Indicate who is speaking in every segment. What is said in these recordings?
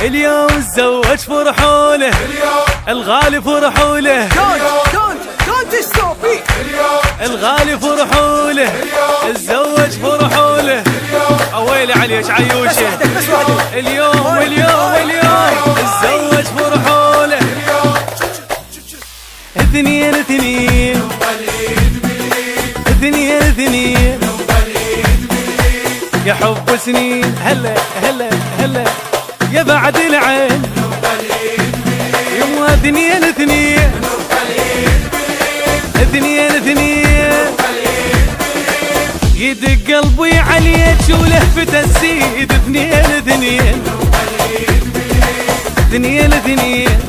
Speaker 1: اليوم تزوج فرحوله، الغالي فرحوله، الغالي فرحوله، تزوج فرحوله. اويلي عليك عيوشه، اليوم تزوج فرحوله. اثنين اثنين اثنين اثنين يا حب سنين، هلا هلا هلا يا بعد العين. يوم اثنين اثنين اثنين اثنين يدق قلبي عليك ولهفته تزيد. اثنين اثنين اثنين اثنين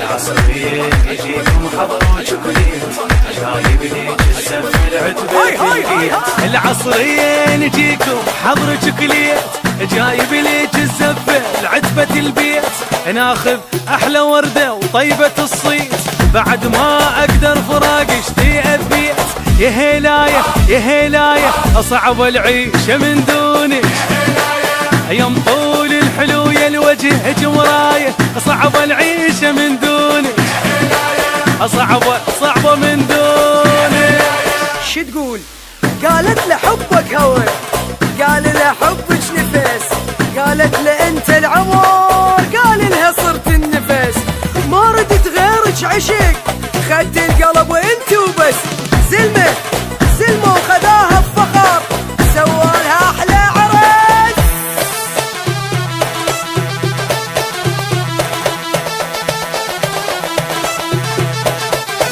Speaker 2: العصريين يجيكم حضر وشوكوليت، جايب ليك الزف العتبة.
Speaker 1: العصريين يجيكم حضر شوكوليت، جايب ليك الزفة العتبة البيت. ناخذ احلى وردة وطيبة الصيت، بعد ما اقدر فراق اشتي اثبيت. يا هلاية يا هلاية اصعب العيشة من دونك، يا مطول الحلو يا الوجه جمراية. صعبة العيشة من دونك، صعبة من دونك.
Speaker 3: شو تقول؟ قالت له حبك هوى، قال له حبك نفس، قالت له انت العمر، قال لها صرت النفس. ما ردت غيرك عشق، خدت القلب وانت وبس. زلمة وخذاها بفخر، سوالها احلى عرس.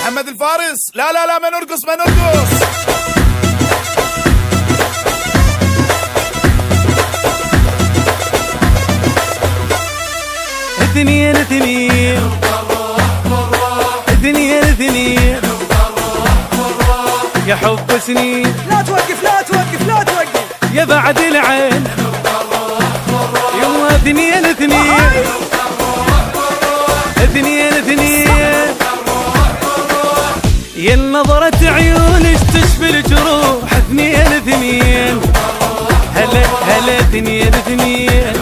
Speaker 4: محمد الفارس، لا لا لا ما نرقص ما نرقص.
Speaker 1: اثنين اثنين اثنين اثنين يا حب سنين،
Speaker 3: لا توقف لا توقف لا توقف
Speaker 1: يا بعد العين. يوم اثنين اثنين اثنين اثنين يا نظرة عيونك تشفي الجروح. اثنين اثنين هلا هلا اثنين اثنين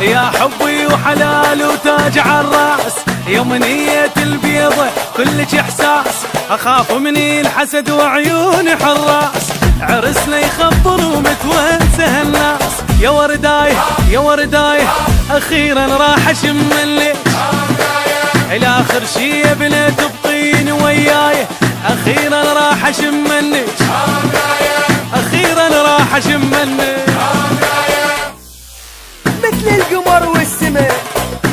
Speaker 1: يا حبي وحلال وتاج عالراس. يومنية البيضة كلك احساس، اخاف من الحسد وعيون حراس. عرسنا يخبر ومتونسه الناس. يا وردايه يا وردايه اخيرا راح اشم الليل. الاخر شي يا بنت تبقين وياي، اخيرا راح اشم الليل. اخيرا راح اشم الليل.
Speaker 3: مثل القمر والسماء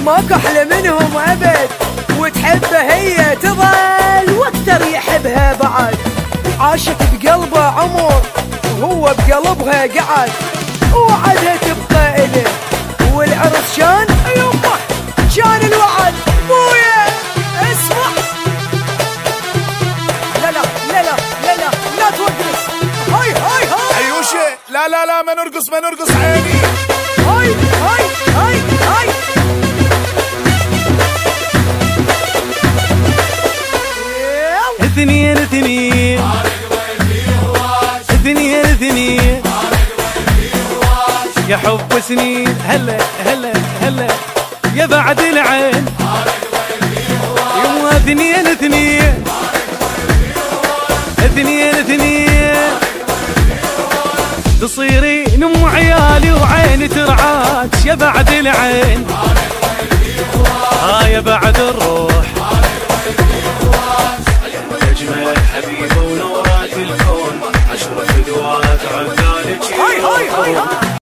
Speaker 3: ماكو احلى منهم ابد، وتحبها هي تظل واكثر يحبها بعد. عاشت بقلبه عمر وهو بقلبها قعد، وعدها تبقى إله والعرس شان يمه شان الوعد. بويا اسمع، لا لا لا لا لا لا لا توقف. هاي هاي هاي
Speaker 4: عيوشة، لا لا لا ما نرقص ما نرقص عيني.
Speaker 3: هاي هاي هاي هاي
Speaker 1: اثنين اثنين اثنين اثنين يا حب سنين، هلا هلا هلا يا بعد العين. يوم اثنين اثنين اثنين اثنين تصيرين ام عيالي وعيني ترعاك يا بعد العين. يا بعد الروح
Speaker 2: أجمل حبيبة ونورات الكون، أشرف دعاء عذالك.